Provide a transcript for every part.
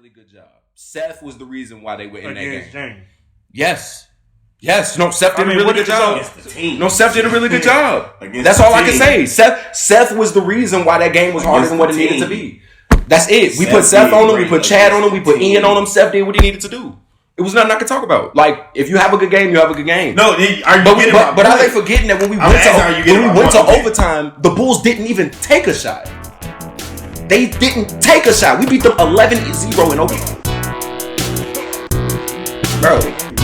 really good job. Seth was the reason why they were in that game. James. Yes. No, Seth did a really good job. No, Seth did a really good job. Against That's the all I can team. say. Seth was the reason why that game was harder than what it needed to be. That's it. We Seth put Seth did on him. We great put Chad on him. We against the put Ian team. on him. Seth did what he needed to do. It was nothing I could talk about. Like, if you have a good game, you have a good game. No, are you But getting my are they point? forgetting that when we I'm went asking, are you getting my to point? overtime, the Bulls didn't even take a shot. They didn't take a shot. We beat them 11-0 in overtime. Bro,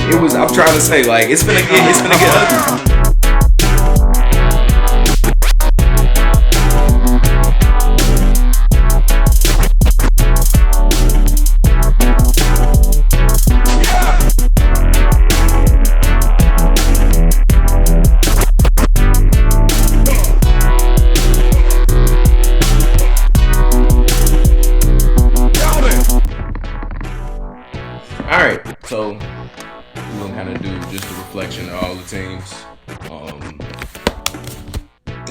it was. I'm trying to say, like, it's gonna get ugly. So we're gonna kind of do just a reflection of all the teams,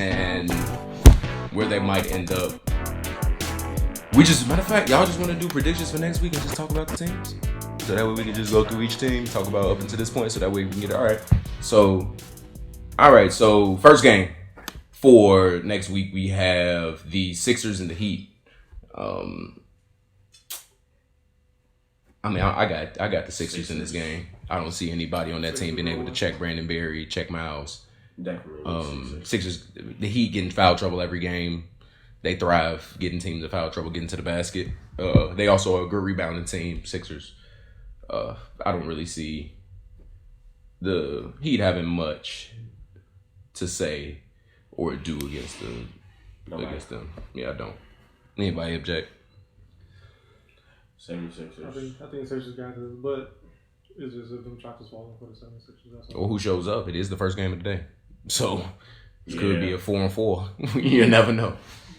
and where they might end up. Matter of fact, y'all just want to do predictions for next week and just talk about the teams, so that way we can just go through each team, talk about up until this point, so that way we can get it. All right. So first game for next week we have the Sixers and the Heat. I got the Sixers in this game. I don't see anybody on that team being able to check Brandon Berry, check Miles. Definitely. Sixers, the Heat get in foul trouble every game. They thrive getting teams in foul trouble, getting to the basket. They also are a good rebounding team, Sixers. I don't really see the Heat having much to say or do against them. Yeah, I don't. Anybody object? 76ers. I think the Sixers got this, but it's just if them shots is falling for the 76ers. That's all. Or who shows up? It is the first game of the day, so it could be a 4-4. You never know.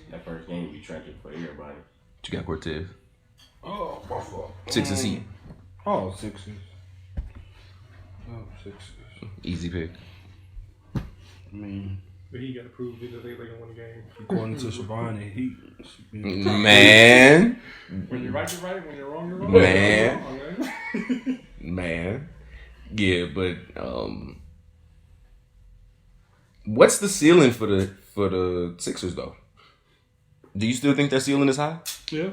That first game be tragic for everybody. What you got, Cortez? Oh, Buffalo. Sixers Heat. Oh, Sixers. Easy pick. I mean, But he got to prove that they can win the game. according to Siobhan, he Man. When you're right, you're right. When you're wrong, you're wrong. Man. Man. Yeah, but what's the ceiling for the Sixers though? Do you still think their ceiling is high? Yeah.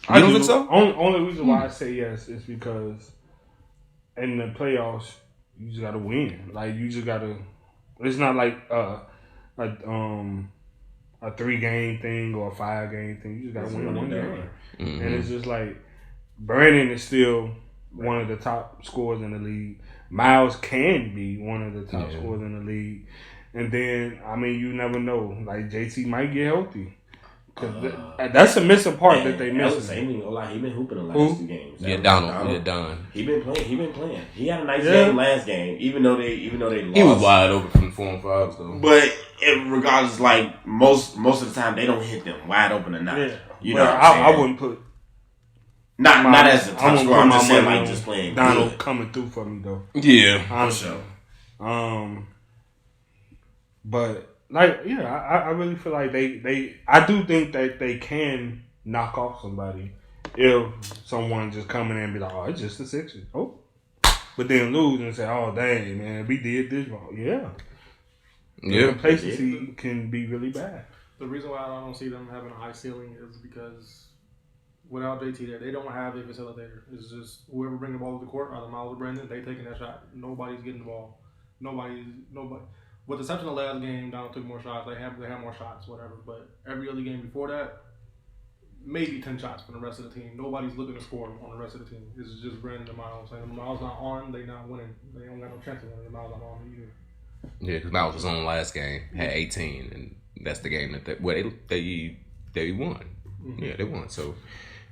I don't think so. Only reason why I say yes is because in the playoffs you just gotta win. Like you just gotta. It's not like a 3-game thing or a 5-game thing. You just gotta win one game. Mm-hmm. And it's just like Brandon is still one of the top scorers in the league. Miles can be one of the top scorers in the league. And then, I mean, you never know. Like, JT might get healthy. Cause that's a missing part that they missing. He been hooping the last 2 games. Yeah, Donald. Yeah, Don. He been playing. He had a nice game last game, even though they lost. He was wide open from 4 and 5s though. But regardless, like most of the time, they don't hit them wide open or not. Yeah. You know, I wouldn't put. Not as a top I'm scorer. I'm just saying, like just playing. Donald good. coming through for me though. Yeah, For sure. But like, yeah, I really feel like I do think that they can knock off somebody if someone just come in and be like, oh, it's just the Sixers. Oh, but then lose and say, oh, dang, man, we did this wrong. Yeah. The complacency can be really bad. The reason why I don't see them having a high ceiling is because without JT there, they don't have a facilitator. It's just whoever bring the ball to the court, either Miles or Brandon, they taking that shot. Nobody's getting the ball. Nobody. With the exception of the last game, Donald took more shots. They have more shots, whatever. But every other game before that, maybe 10 shots from the rest of the team. Nobody's looking to score on the rest of the team. This is just Brandon and Miles. Like, when Miles not on, they not winning. They don't got no chance of winning. Miles not on either. Yeah, because Miles was on last game, had 18, and that's the game that they won. Mm-hmm. Yeah, they won. So,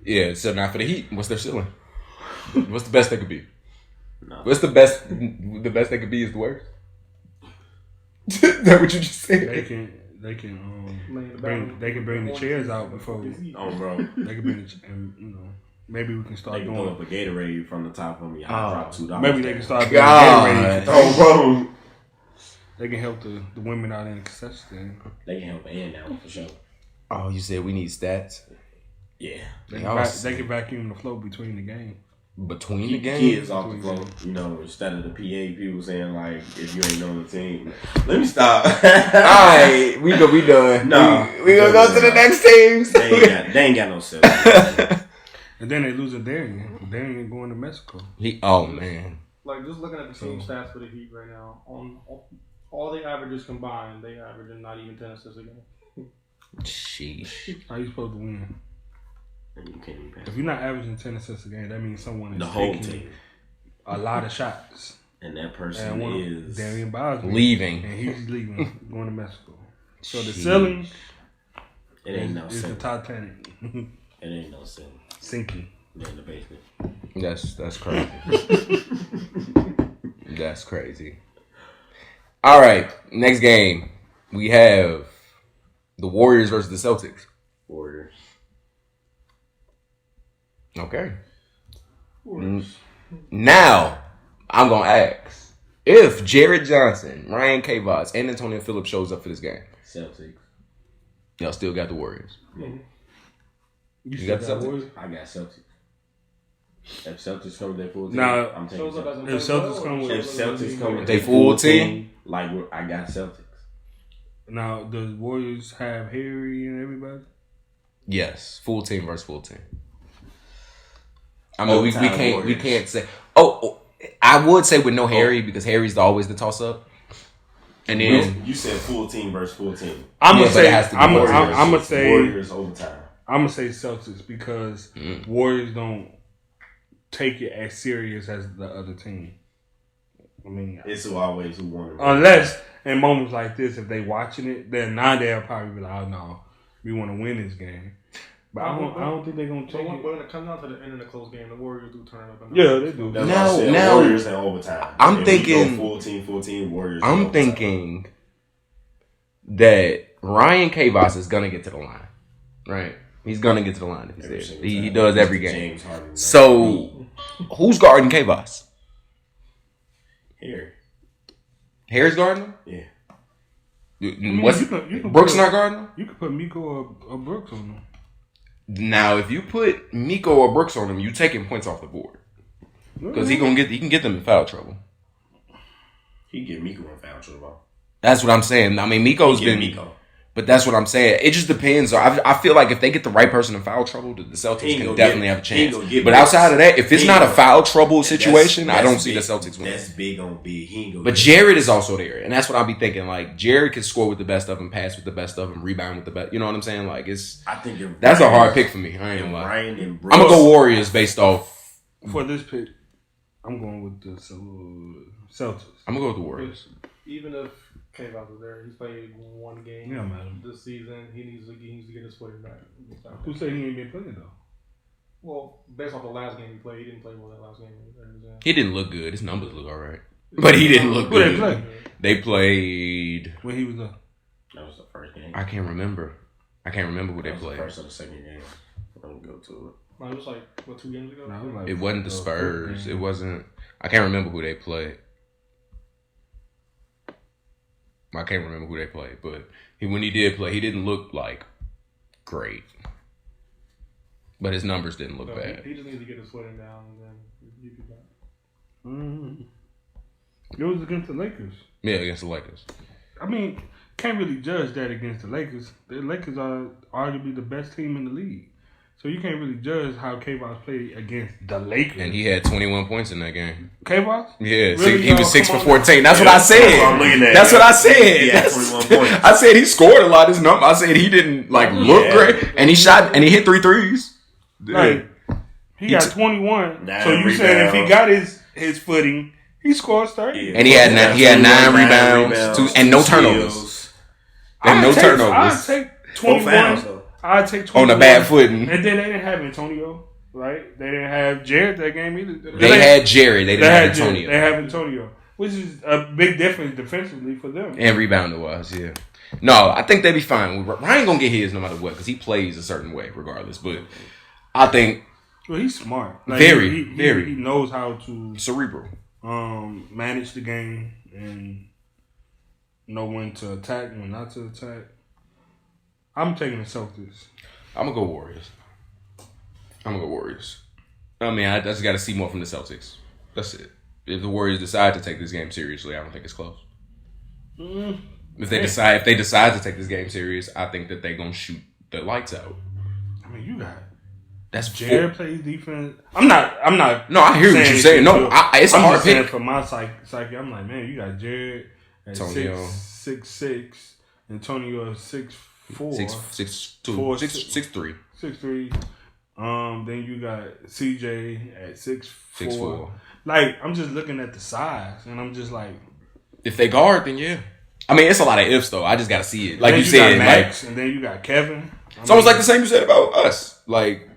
yeah. So now for the Heat, what's their ceiling? What's the best they could be? No. What's the best? The best they could be is the worst. Is that what you just said? They can bring the chairs out before. Oh, bro. They can bring maybe we can start They can doing throw up a Gatorade from the top of me. I'll drop $2. Maybe they can start doing God. Gatorade. Oh, bro. They can help the women out in the concession stand. They can help Ann now for sure. Oh, you said we need stats? Yeah. They can vacuum the flow between the games. Between the games, kids off the floor. You know, instead of the PA people saying like, if you ain't on the team, let me stop. All right, we done. No, we gonna go to the next teams. They ain't got no sense. And then they losing Darian. Darian going to Mexico. Oh man. Like, just looking at the team stats for the Heat right now, on all the averages combined, they averaging not even 10 assists a game. Sheesh. How you supposed to win? And you can't even pass. If you're not averaging 10 assists a game, that means someone is The whole taking team. a lot of shots. And that person And one is Darian Bosman. Leaving. And he's leaving, going to Mexico. So the Sheesh. ceiling It ain't no is the sense. Titanic. It ain't no sense. Sinking. They're in the basement. That's crazy. That's crazy. All right, next game we have the Warriors versus the Celtics. Warriors. Okay. Now I'm gonna ask if Jared Johnson, Ryan Kavos, and Antonio Phillips shows up for this game. Celtics. Y'all still got the Warriors. You got the said that, Celtics? Warriors? I got Celtics. If Celtics come with their full team, Nah, I'm taking Shows up as Celtics. a If Celtics come with- If Celtics come with They their full team? like I got Celtics. Now, does Warriors have Harry and everybody? Yes, full team versus full team. I mean, we Old-time can't Warriors. say. Oh, I would say with no Harry because Harry's always the toss up. And then You said full team versus full team. I'm Yeah, gonna but it say. has to be I'm Warriors. gonna say. Warriors overtime. I'm gonna say Celtics because Warriors don't take it as serious as the other team. I mean, It's always who won. unless in moments like this, if they watching it, then now they'll probably be like, "Oh no, we want to win this game." But I don't think they're gonna But take when it. it comes down to the end of the close game, the Warriors do turn up. Yeah, they do. That's Now- why I said now- Warriors in overtime. I'm If we thinking- go full team, Warriors. in I'm overtime. thinking that Ryan Kavos is gonna get to the line, right? He's gonna get to the line if he's Every there. single He time. does every Mr. game. James Harden. So, who's guarding Kavos? Here, Harry's guarding him? yeah. What's you can Brooks put- not guarding him? You could put Miko or Brooks on them. Now, if you put Miko or Brooks on him, you taking points off the board because he can get them in foul trouble. He get Miko in foul trouble. That's what I'm saying. I mean, Miko's He been, get Miko. but that's what I'm saying. It just depends. I feel like if they get the right person in foul trouble, the He Celtics ain't can gonna definitely get- have a he ain't chance. gonna get But Brooks. outside of that, if it's He not ain't a gonna- foul trouble situation, I don't see the big. Celtics winning. That's big on big. He ain't gonna But get- Jared is also there, and that's what I'll be thinking. Like Jared can score with the best of them, pass with the best of them, rebound with the best. You know what I'm saying? Like I think if that's a Ryan- hard pick for me. I ain't if gonna lie. Ryan and Brooks, I'm gonna go Warriors based off. For this pick, I'm going with the Celtics. I'm gonna go with the Warriors. Even if Kavos was there, he's played one game Yeah, man. this season. He needs to get his footing back. Who said he ain't been playing though? Well, based off the last game he played, he didn't play well that last game. He didn't look good. His numbers look all right, but he didn't look Who they good. play? They played. When he was there. that was the first game. I can't remember. I can't remember who they That was the played. first or the second game. I'm gonna go to it. No, it was like what 2 games ago. No, it was like It wasn't the the Spurs. first It game. wasn't. I can't remember who they played. I can't remember who they played, but when he did play, he didn't look like great. But his numbers didn't look So bad. he just needs to get his footing down, and then he'll be back. Mm-hmm. It was against the Lakers. Yeah, against the Lakers. I mean, can't really judge that against the Lakers. The Lakers are arguably the best team in the league. So you can't really judge how Kavos played against the Lakers. And he had 21 points in that game. Kavos? Yeah, Really, he was y'all? 6 for Come on. 14. That's what Yeah, I that's what I'm said. looking at. That's what I He said. had 21 points. I said he scored a lot. His number. I said he didn't look Yeah. great, and he shot and he hit 3 threes. Like, he got t- 21. Nine So you saying if he rebounds. got his footing, he scores 30. Yeah. And he had nine rebounds, and no turnovers. steals. And no I'd turnovers. take Four 21. fouls, though. I'd take On 21. a bad footing. And then they didn't have Antonio, right? They didn't have Jared that game either. They had Jerry. They They didn't have had Jared. Antonio. They have Antonio, which is a big difference defensively for them. And rebounder wise, yeah. No, I think they'd be fine. Ryan gonna get his no matter what because he plays a certain way regardless. But I think Well, he's smart. Very. He knows how to cerebral. manage the game and know when to attack, when not to attack. I'm taking the Celtics. I'm gonna go Warriors. I'm gonna go Warriors. I mean, I just got to see more from the Celtics. That's it. If the Warriors decide to take this game seriously, I don't think it's close. If they decide to take this game serious, I think that they're gonna shoot the lights out. I mean, you got That's Jared plays defense. I'm not. No, I hear what you're saying. No, it's a I'm hard just saying pick. for my psyche, I'm like, man, you got Jared at Antonio. 6'6", Antonio at 6'4", 6'2", 6'3", 6'3". Then you got CJ at 6'4". 6'4". Like, I'm just looking at the size, and I'm just like, If they guard, then yeah. I mean, it's a lot of ifs though. I just gotta see it. Like then you said, got like Max, and then you got Kevin. it's almost like the same you said about us. Like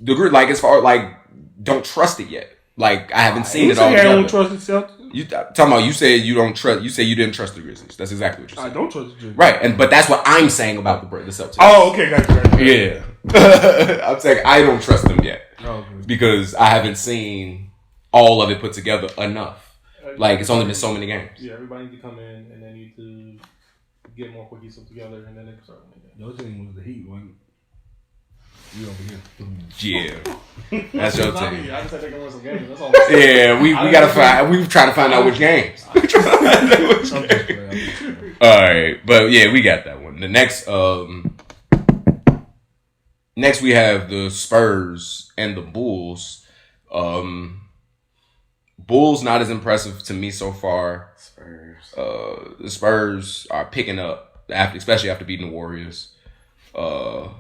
the group, like as far like don't trust it yet. Like I haven't seen it all. I don't trust the Celtics. You talking about? You said you don't trust. You said you didn't trust the Grizzlies. That's exactly what you I said. don't trust the Celtics. Right, but that's what I'm saying about the Celtics. Oh, okay, gotcha. Yeah, I'm saying I don't trust them yet Okay. because I haven't seen all of it put together enough. Like it's only been so many games. Yeah, everybody needs to come in and they need to get more cohesive together, and then they can start winning games. Your team was the Heat, wasn't it? You over here. Yeah, that's your It's not team. me. I just said they can win some games. That's all. I'm saying. Yeah, we gotta find. We trying to find out which games. I'm just playing. All right, but yeah, we got that one. The next we have the Spurs and the Bulls. Bulls not as impressive to me so far. Spurs. The Spurs are picking up especially after beating the Warriors. I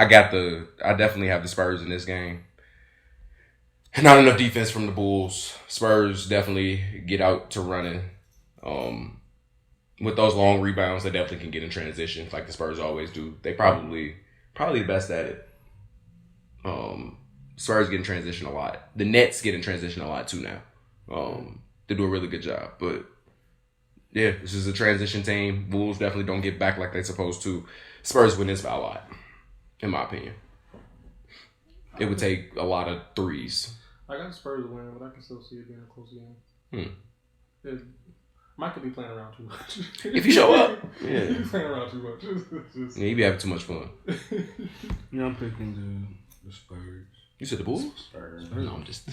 definitely have the Spurs in this game. Not enough defense from the Bulls. Spurs definitely get out to running. With those long rebounds, they definitely can get in transition like the Spurs always do. They probably the best at it. Spurs get in transition a lot. The Nets get in transition a lot too now. They do a really good job. But yeah, this is a transition team. Bulls definitely don't get back like they're supposed to. Spurs win this by a lot, in my opinion. It would take a lot of threes. I got the Spurs winning, but I can still see it being a close game. Mike could be playing around too much. If you show up, yeah. He's playing around too much. Yeah, you be having too much fun. Yeah, I'm picking the Spurs. You said the Bulls? Spurs. No, I'm just...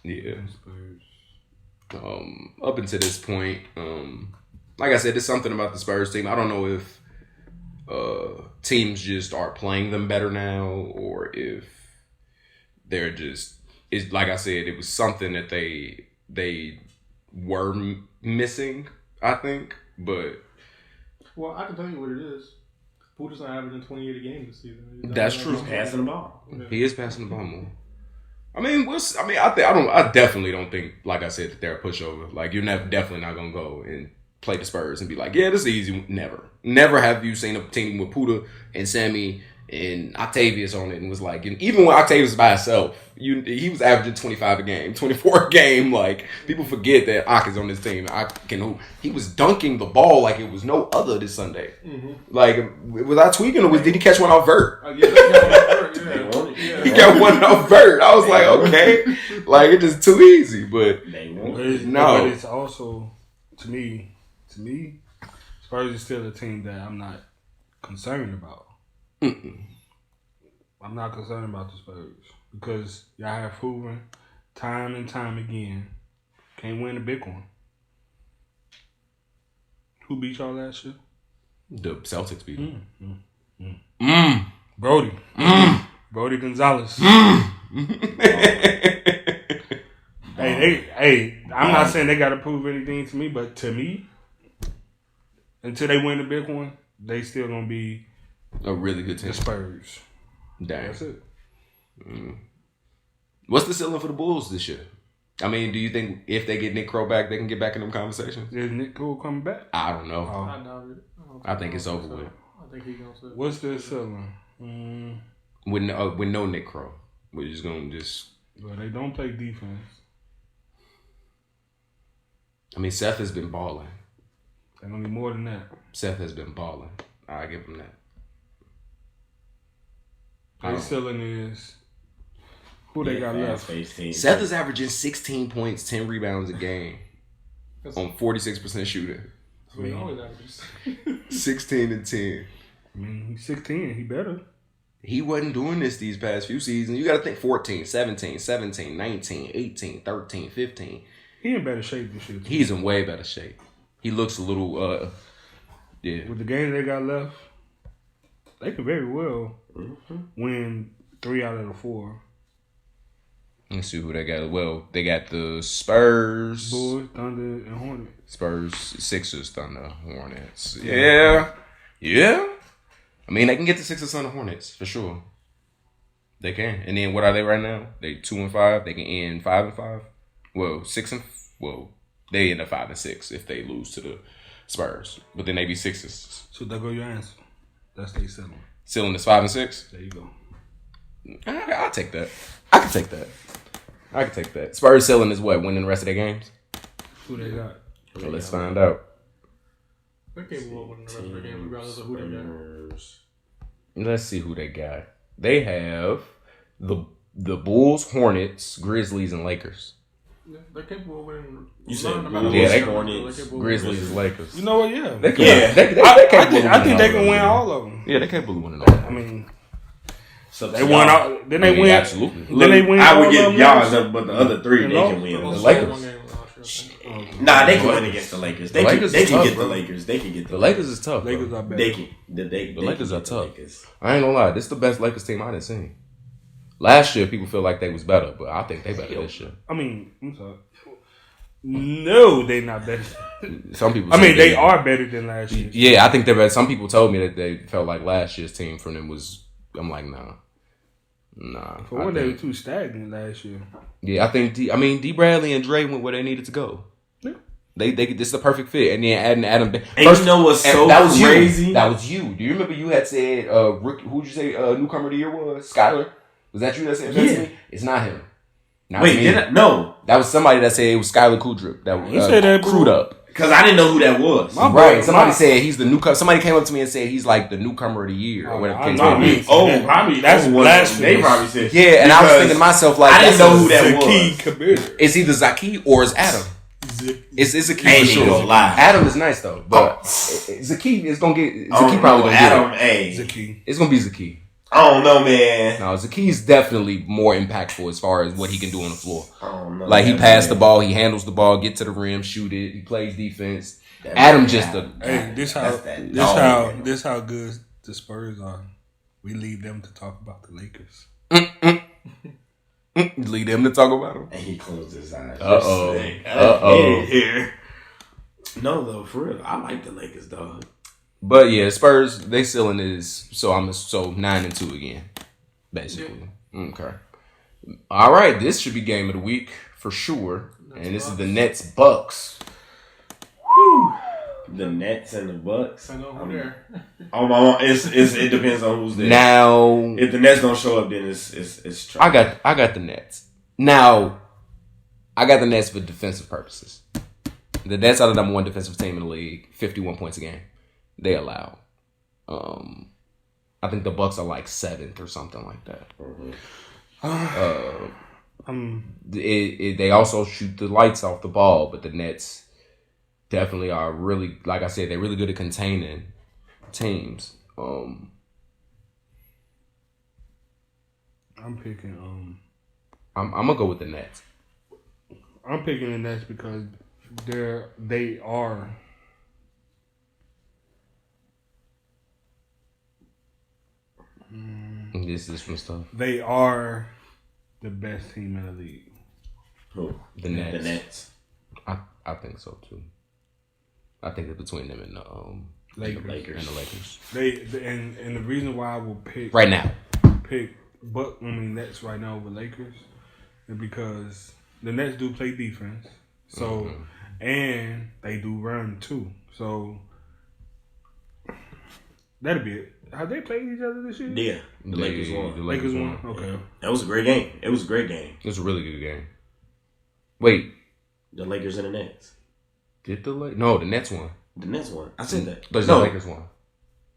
yeah. The Spurs. Up until this point, like I said, there's something about the Spurs team. I don't know if teams just are playing them better now, or if they're just... It's like I said, it was something that they were missing, I think, but... Well, I can tell you what it is. Puda's not averaging 28 a game this season. That's true. He's passing the ball. Yeah. He is passing the ball more. I mean, I definitely don't think, like I said, that they're a pushover. Like, you're definitely not gonna go and play the Spurs and be like, yeah, this is easy. Never have you seen a team with Puda and Sammy and Octavius on it and was like, and even when Octavius was by himself, he was averaging 25 a game, 24 a game. Like, people forget that Ock is on this team. He was dunking the ball like it was no other this Sunday. Mm-hmm. Like, was I tweaking or did he catch one off vert? Yeah, they got one hurt, He got one off vert. I was like, okay. Like, it's just too easy. But But it's also, to me, Spurs is still a team that I'm not concerned about. I'm not concerned about the Spurs because y'all have proven time and time again can't win a big one. Who beat y'all last year? The Celtics beat him. Brody. Brody Gonzalez. Hey, I'm not saying they got to prove anything to me, but to me, until they win the big one, they still gonna be A really good team. the Spurs. Dang. That's it. What's the ceiling for the Bulls this year? I mean, do you think if they get Nick Crow back, they can get back in them conversations? Is Nick Cole coming back? I don't know. Oh. I doubt it. I think it's over with. I think he's gonna sit. What's their ceiling? With no Nick Crow, we're just gonna Well, they don't play defense. I mean, Seth has been balling. They don't need more than that. Seth has been balling. I give him that. Their ceiling is who they got left. Seth is averaging 16 points, 10 rebounds a game on 46% shooting. So he always averages. 16 and 10. I mean, he's 16. He better. He wasn't doing this these past few seasons. You got to think 14, 17, 17, 19, 18, 13, 15. He in better shape this year. Too. He's in way better shape. He looks a little, yeah. With the games they got left, they could very well win 3 out of the 4. Let's see who they got. Well, they got the Spurs. Bulls, Thunder, and Hornets. Spurs, Sixers, Thunder, Hornets. Yeah. Yeah. I mean, they can get the Sixers, Thunder, Hornets for sure. They can. And then what are they right now? They 2-5. They can end 5-5. Well, 6 and they end up 5-6 if they lose to the Spurs. But then they be Sixers. So there go your answer. That's they selling. Ceiling is 5-6. There you go. I'll take that. I can take that. Spurs ceiling is what? Winning the rest of their games? Who they got? So let's find out. They capable of winning the rest of the game regardless of who they got. Let's see who they got. They have the Bulls, Hornets, Grizzlies, and Lakers. Yeah, they're capable of winning. You said Bulls, Hornets, Grizzlies, Lakers. You know what? Yeah. They can, Yeah. I think they can win all of them. Yeah, they capable of winning all. I mean, So they won all. Then they win. Absolutely. Then they win. I would all give of them y'all last year. but the other 3 they can win. The Lakers. Nah, they can win against the Lakers. They can Lakers they is can tough, get bro. the Lakers. They can get The Lakers is tough. Lakers Bro. are better. They can. The Lakers can are get tough. Lakers. I ain't gonna lie. This is the best Lakers team I done seen. Last year, people feel like they was better, but I think they better this year. I mean, I'm sorry. No, they not better. Some people. I say mean, they are better than last year. Yeah, I think they're better. Some people told me that they felt like last year's team for them was. I'm like, nah. For one, they were too stagnant last year. Yeah, I think D Bradley and Dre went where they needed to go. Yeah. They this is the perfect fit, and then adding Adam. And you know what's so that was crazy? You. That was you. Do you remember you had said who'd you say newcomer of the year was? Skyler? Was that you that said that to me? It's not him. Not Wait, me. did I? No, That was somebody that said it was Skylar Kudrip. That You said that, crewed bro. up. because I didn't know who that was. My Right. bad. Somebody said he's the newcomer. Somebody came up to me and said he's like the newcomer of the year or whatever. I case know. may be. Probably That's blasphemous. They probably said Yeah, and I was because thinking to myself like, I didn't know who that Zaki was. Kabir. it's either Zaki or it's Adam. It's Zaki Ain't for even sure. gonna lie. Adam is nice though, but Zaki is gonna get. I Zaki don't probably know, gonna Adam. get it. Hey, Zaki. It's gonna be Zaki. I don't know, man. No, Zaki's definitely more impactful as far as what he can do on the floor. I don't know. Like he that passed the man. ball, he handles the ball, get to the rim, shoot it. He plays defense. That Adam man, just Adam. Hey, this how good the Spurs are. We leave them to talk about the Lakers. lead him to talk about him. And he closed his eyes. Uh-oh. Just saying. Uh-oh. Here. No, though, for real. I like the Lakers, dog. But yeah, Spurs, they ceiling is so 9-2 again. Basically. Okay. All right, this should be game of the week for sure. And this is the Nets Bucks. The Nets and the Bucks. I know who there. Oh my! It depends on who's there. Now If the Nets don't show up, then it's trouble. I got the Nets. Now I got the Nets for defensive purposes. The Nets are the number 1 defensive team in the league, 51 points a game. They allow. I think the Bucks are like 7th or something like that. They also shoot the lights off the ball, but the Nets definitely are really, like I said, they're really good at containing teams. I'm picking. I'm gonna go with the Nets. I'm picking the Nets because they are. This is some stuff. They are the best team in the league. Who? The Nets. The Nets. I think so too. I think it's between them and the Lakers. Lakers. And the reason why I will pick Right now. Nets right now over Lakers is because the Nets do play defense. So and they do run too. So that'll be it. Have they played each other this year? Yeah. The Lakers won. The Lakers won. Okay. That was a great game. It was a great game. It was a really good game. Wait, The Lakers and the Nets. did No, the Nets won. The Nets won. I said that. But No, the Lakers won.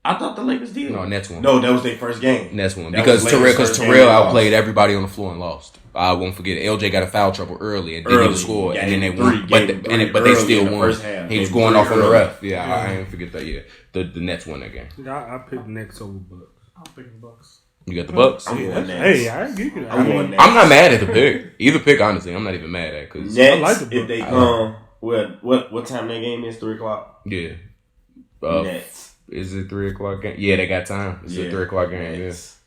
I thought the Lakers did. No, Nets won. No, that was their first game. Nets won That was because Lakers' Terrell first game Terrell they lost. outplayed everybody on the floor and lost. I won't forget LJ got a foul trouble early and didn't score, and then they won. But they still won. He was going off on the ref. Yeah, I ain't forget that. Yeah, the Nets won that game. I picked Nets over Bucks. I'm picking the Bucks. You got the Bucks. I'm going Nets. Hey, I give you that. I'm not mad at the pick. Either pick, honestly, I'm not even mad at because Nets. I like the Bucks. If they come, what time that game is? 3:00. Yeah. Nets. Is it 3:00 game? Yeah, they got time. It's a 3:00 game. Nets.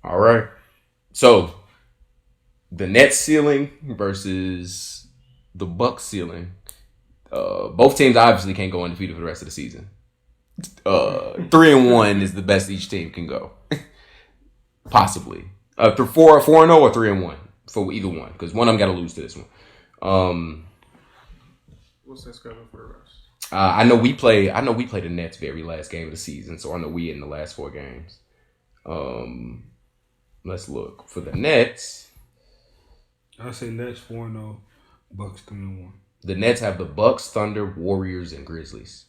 Yeah. All right. So the Nets ceiling versus the Bucks ceiling. Both teams obviously can't go undefeated for the rest of the season. 3-1 is the best each team can go. Possibly. 4-0 or 3-1 for either one, because one of them got to lose to this one. What's that schedule for the rest? I know we play the Nets very last game of the season, so I know we in the last 4 games. Let's look for the Nets. I say Nets 4-0, Bucks 3-1. The Nets have the Bucks, Thunder, Warriors, and Grizzlies.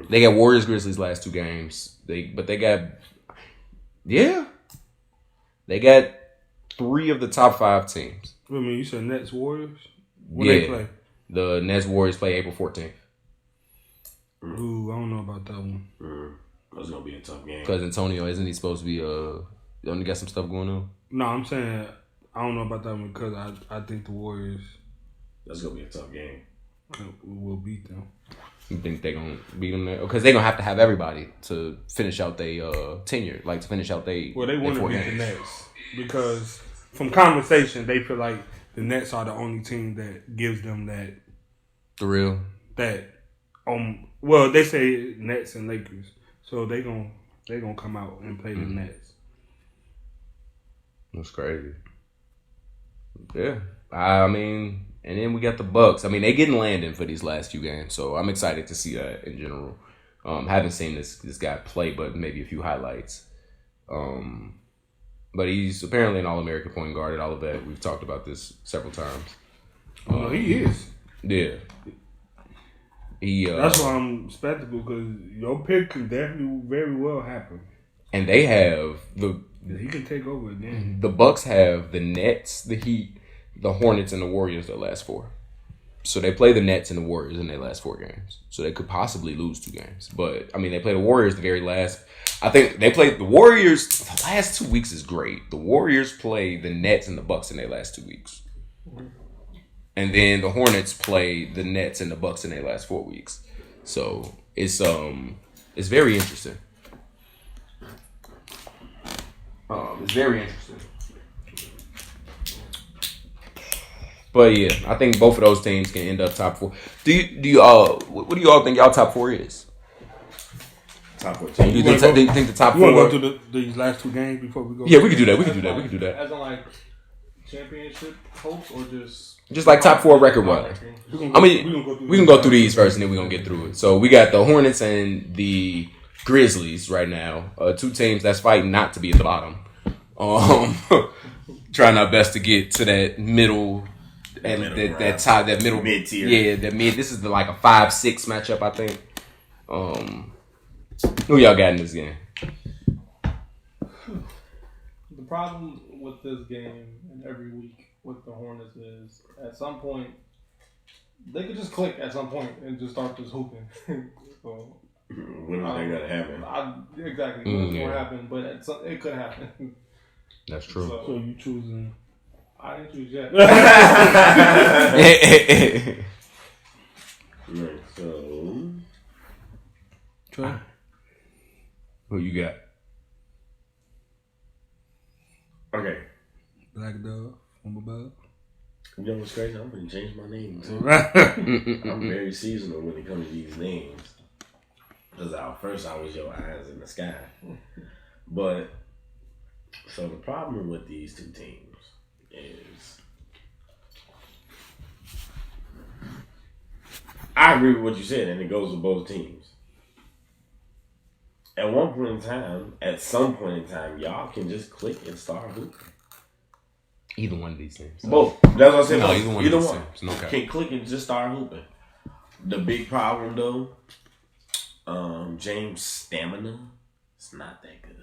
They got Warriors, Grizzlies last 2 games. They got 3 of the top 5 teams. I mean, you said Nets Warriors? When Yeah. they play? The Nets Warriors play April 14th. Ooh, I don't know about that one. That's gonna be a tough game. Because Antonio, isn't he supposed to be don't he got some stuff going on? No, I'm saying I don't know about that one because I think the Warriors That's gonna be a tough game. will beat them. You think they're gonna beat them there? Because they're gonna have to have everybody to finish out their tenure, like to finish out their. Well, they want to 4 beat games. the Nets because from conversation they feel like the Nets are the only team that gives them that Thrill. well, they say Nets and Lakers, so they gonna come out and play the Nets. That's crazy. Yeah, I mean, and then we got the Bucks. I mean, they getting Landon for these last few games, so I'm excited to see that in general. Haven't seen this guy play, but maybe a few highlights. But he's apparently an All-American point guard and all of that. We've talked about this several times. No, he is. Yeah. That's why I'm skeptical because your pick can definitely very well happen. And they have He can take over again. the Bucks have the Nets, the Heat, the Hornets, and the Warriors their last 4. So they play the Nets and the Warriors in their last 4 games. So they could possibly lose 2 games. But, I mean, they play the Warriors the very last. I think they played the Warriors. The last 2 weeks is great. The Warriors play the Nets and the Bucks in their last 2 weeks. And then the Hornets play the Nets and the Bucks in their last 4 weeks. So it's very interesting. It's very interesting. But yeah, I think both of those teams can end up top 4. Do you what do you all think y'all top 4 is? Top 4 Do teams. you think the top You want 4? to go through these last 2 games before we go? Yeah, we can do that. We can do that. As in like championship hopes or Just like top 4 record wise. I mean, we can go through these first and then we're going to get through it. So we got the Hornets and the Grizzlies right now. 2 teams that's fighting not to be at the bottom. Trying our best to get to that middle and that top, that middle mid tier. Yeah, that mid. This is like a 5-6 matchup, I think. Who y'all got in this game? The problem with this game and every week with the Hornets is at some point they could just click at some point and just start just hooping. So When is that gonna happen? Exactly. It's going to happen, but it could happen. That's true. So you choosing? I didn't choose yet. Right, so Trey? Who you got? okay. Black Dove from above. You know what's crazy? I'm gonna change my name too. I'm very seasonal when it comes to these names. Because at first I was your eyes in the sky. But so the problem with these 2 teams is I agree with what you said, and it goes with both teams. At one point in time, at some point in time, y'all can just click and start hooping. Either one of these teams. Both. That's what I said. No, both. either one. Either of these one. teams. No cap. Can click and just start hooping. The big problem though, James' stamina, it's not that good.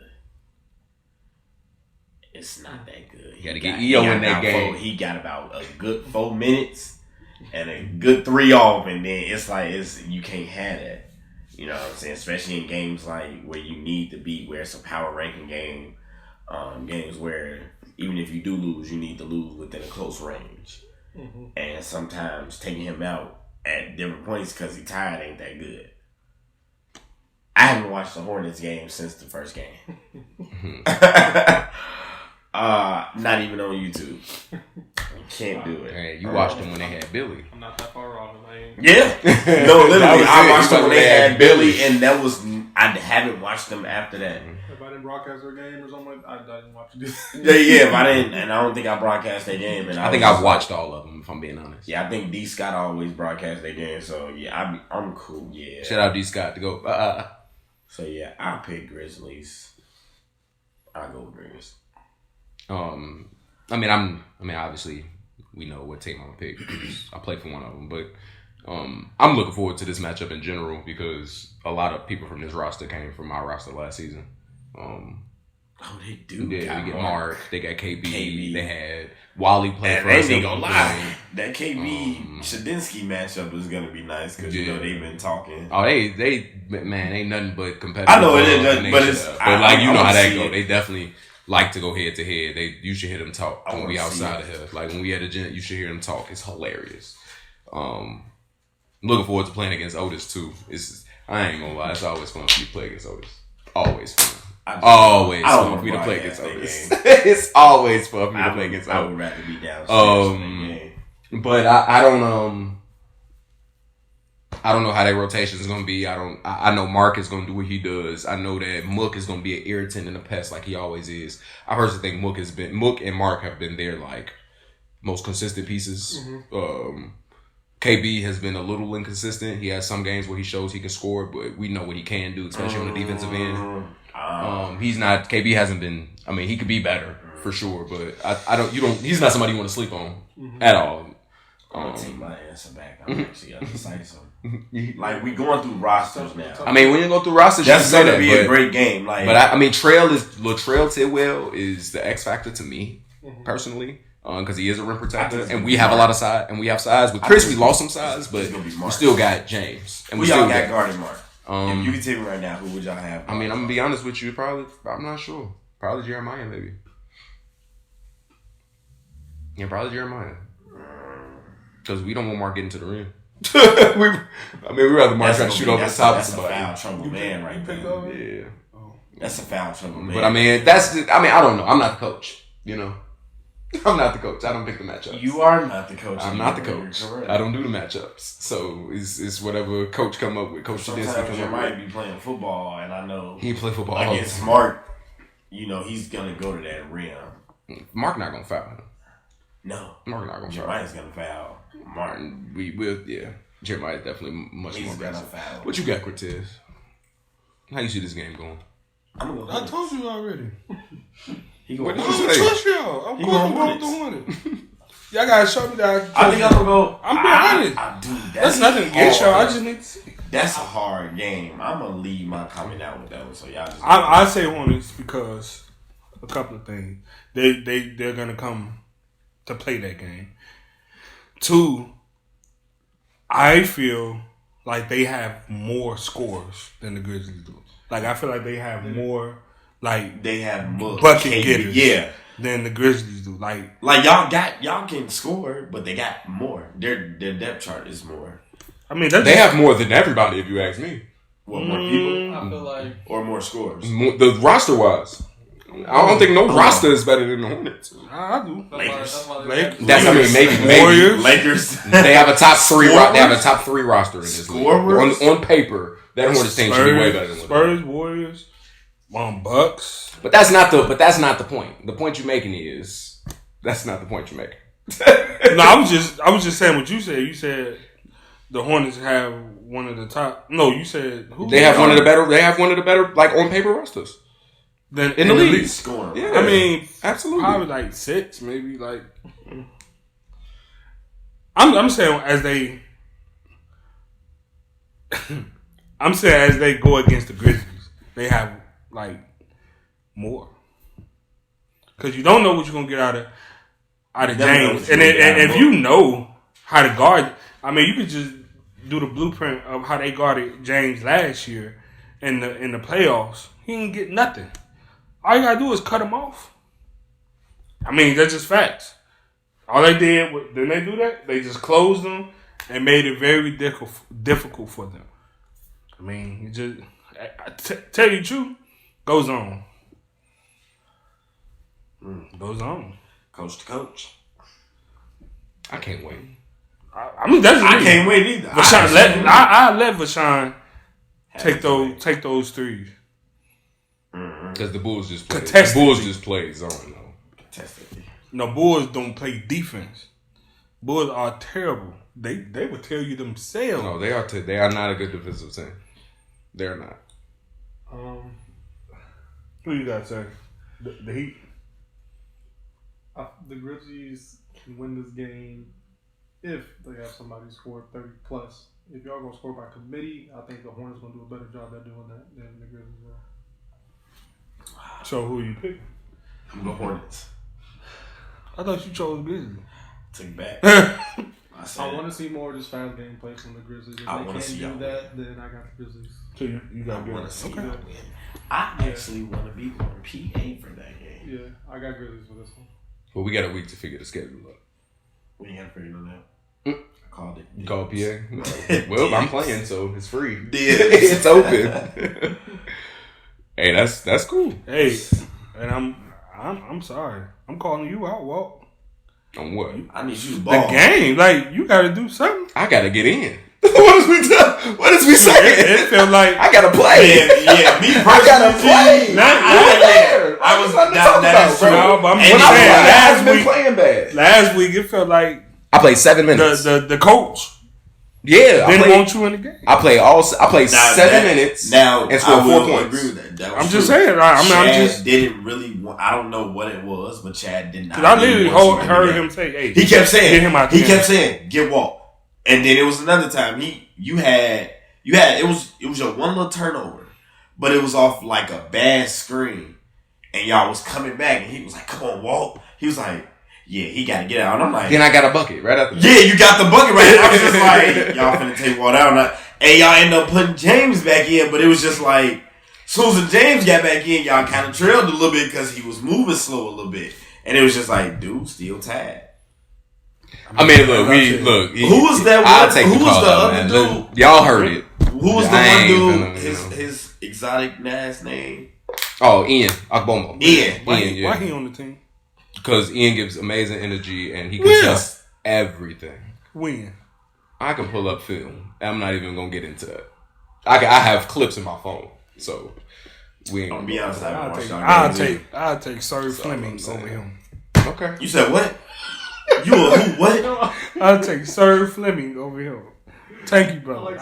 it's not that good. You gotta get EO in that game. He got about a good 4 minutes and a good 3 off, and then it's like you can't have that. You know what I'm saying? Especially in games like where you need to beat, where it's a power ranking game, games where even if you do lose, you need to lose within a close range. Mm-hmm. And sometimes taking him out at different points because he's tired ain't that good. I haven't watched the Hornets game since the first game. Not even on YouTube. Can't do it. Hey, you watched them when they had Billy. I'm not that far off. Yeah. No, literally, I watched them when they had Billy, and that was, I haven't watched them after that. If I didn't broadcast their game or something, I didn't watch it. Yeah, if I didn't, and I don't think I broadcast their game. And I think I've watched all of them, if I'm being honest. Yeah, I think D. Scott always broadcast their game, so yeah, I'm cool, yeah. Shout out D. Scott to go, So yeah, I'll pick Grizzlies. I'll go with Grizzlies. I mean, obviously, we know what team I'm gonna pick. I play for one of them, but I'm looking forward to this matchup in general because a lot of people from this roster came from my roster last season. They do. Yeah, they get Mark. They got KB. They had Wally play for us. They ain't gonna lie. That KB Shadinsky matchup is gonna be nice because you know they've been talking. Oh, they man, ain't nothing but competitive. I know it is, but it's like you know how that go. They definitely like to go head to head. You should hear them talk when we outside of here. Like when we at a gym, you should hear them talk. It's hilarious. Looking forward to playing against Otis too. I ain't gonna lie, it's always fun for you to play against Otis. Always fun. Always fun for me to play against Otis. It's always fun for me to play against Otis. I would rather be downstairs. But I don't know how that rotation is gonna be. I know Mark is gonna do what he does. I know that Mook is gonna be an irritant and a pest like he always is. I personally think Mook and Mark have been their like most consistent pieces. Mm-hmm. KB has been a little inconsistent. He has some games where he shows he can score, but we know what he can do, especially on the defensive end. He's not. KB hasn't been. I mean, he could be better for sure, but I don't. He's not somebody you want to sleep on at all. I'm gonna take my answer back. I'm actually indecisive. Like we going through rosters now. I mean, when you go through rosters, that's gonna be a great game. Like, but I mean, Latrell Tidwell is the X factor to me personally. Because he is a rim protector, and we have a lot of size, and we have size. With Chris, we lost some size, but we still got James, and we still got guarding Mark. If you can tell me right now, who would y'all have? I mean, I'm gonna be honest with you. I'm not sure. Probably Jeremiah, maybe. Yeah, probably Jeremiah. Because we don't want Mark getting to the rim. we rather Mark try to shoot over the top of somebody. That's a foul trouble man right there. Yeah. That's a foul trouble man. But I mean, I don't know. I'm not the coach. You know. I'm not the coach. I don't pick the matchups. You are not the coach. I'm not the coach. I don't do the matchups. So it's whatever coach come up with. Coach Shadinsky you might be playing football, and I know he play football against Mark. You know he's gonna go to that rim. Mark not gonna foul him. No, Mark not gonna foul. Jeremiah's gonna foul Mark. We will. Yeah, Jeremiah definitely much more aggressive. Foul. What you got, Cortez? How you see this game going? I told you already. What did you say? Trust y'all. I'm going to win it. Y'all gotta show me that. I think I'm gonna go. I'm being honest. Dude, that's nothing against y'all. I just need to see. That's a hard game. I'm gonna leave my comment out with that one. So y'all just. I say Hornets because a couple of things. They're gonna come to play that game. 2, I feel like they have more scores than the Grizzlies do. Like I feel like they have more. Like they have more bucket getters, yeah, than the Grizzlies do. Like y'all can score, but they got more. Their depth chart is more. I mean, they have more than everybody. If you ask me, what more people? I feel like or more scores. The roster wise, I don't think no roster is better than the Hornets. I do. Lakers. That's I mean maybe Warriors. Lakers. They have a top 3. They have a top 3 roster in this league. On paper, that Hornets team should be way better than Spurs, Warriors. Bucks. But that's not the point. The point you're making is that's not the point you're making. No, I was just saying what you said. You said the Hornets have one of the top. No, you said who? They have one of the better. They have one of the better, like on paper rosters. Then in the league scoring. Yeah, I mean, absolutely. Probably like 6, maybe like. I'm saying as they. I'm saying as they go against the Grizzlies, they have like more. because you don't know what you're gonna get out of Never know James. what you're And gonna get out of if you know how to guard, I mean, you could just do the blueprint of how they guarded James last year in the playoffs. He didn't get nothing. All you gotta do is cut him off. I mean, that's just facts. All they did, didn't they do that? They just closed them and made it very difficult for them. I mean, tell you the truth, goes on. Goes on. Coach to coach. I can't wait. I mean, that's I can't wait either. Vashawn, I let Vashawn take those threes. Because the Bulls just played. Contested. The Bulls just played zone though. Contested. No, Bulls don't play defense. Bulls are terrible. They would tell you themselves. No, they are. They are not a good defensive team. They're not. Who you got, sir? The Heat. The Grizzlies can win this game if they have somebody score 30 plus. If y'all gonna score by committee, I think the Hornets gonna do a better job at doing that than the Grizzlies will. So who you pick? I'm the Hornets. I thought you chose Grizzlies. Took it back. I want to see more of this fast game play from the Grizzlies. If I they wanna can't see do y'all that, then I got the Grizzlies. So you I got want to Grizzlies. see Okay. y'all win. I actually want to be on PA for that game. Yeah, I got Grizzlies for this one. But we got a week to figure the schedule out. We ain't got to figure it out. I called it. You call PA? Well, I'm playing, so it's free. Dibs. It's open. Hey, that's cool. Hey, and I'm sorry. I'm calling you out, Walt. On what? I need you to The ball. game, like you got to do something. I gotta get in. What is we saying? It felt like I gotta play. Yeah, me personally. I gotta play. I was Something to that- talk that is about, true. bro. No, but I'm And just I was saying, like, I last haven't been week, playing bad. last week it felt like I played 7 minutes. the coach Yeah, didn't want you in the game. I played 7 minutes. Now, and scored I 4 will points. agree with that. That was I'm just true. saying. I'm Chad just didn't really want. I don't know what it was, but Chad did not. because I literally really want you in the heard game. him say, "Hey, He kept saying, get him out he there." kept saying, get Walt. And then it was another time you had it was your one little turnover, but it was off like a bad screen, and y'all was coming back, and he was like, "Come on, Walt." He was like, "Yeah, he got to get out." And I'm like, Then I got a bucket right after that. "Yeah, you got the bucket right." And I was just like, "Y'all finna take Walt out," and y'all end up putting James back in, but it was just like, as soon as James got back in, y'all kind of trailed a little bit because he was moving slow a little bit, and it was just like, dude, still tired. I mean, look, Who was that I'll one? take Who the was call the out, other man. dude? Y'all heard it. Who was the I one ain't dude? finna, His exotic last name? Oh, Ian Akbombo. Ian. Why yeah. he on the team? Because Ian gives amazing energy and he Yeah. contests everything. When? I can pull up film. I'm not even gonna get into that. I have clips in my phone, so we ain't. I'm gonna be honest, I haven't watched y'all I'll games I'll take Sir That's all Fleming I'm saying. over him. Okay. You said what? You a who? What? I'll take Sir Fleming over him. Thank you, brother.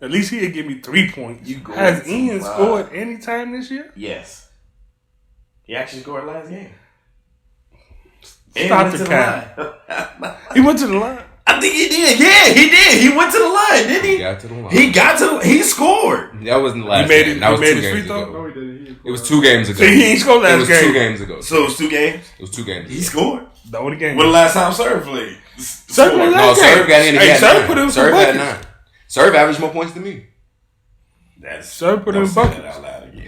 At least he'll give me 3 points. You going Has to Ian lie. scored any time this year? Yes. He actually scored last game. Stop the He went to the line. I think he did. Yeah, he did. He went to the line, didn't he? Got to the line. He scored. That wasn't the last He made game. it- That he was made 2 his free games throw? ago. No, he didn't. It was 2 games ago. See, he ain't scored It last was game. 2 games ago. So it was 2 games. It was 2 games. He scored. The only game. When the last time Serve played? Serve played No, last game. Serve got in. Hey, He Serve had put 9. in some Serve had buckets. 9. Serve averaged more points than me. That's Serve put in don't say buckets. that out loud again.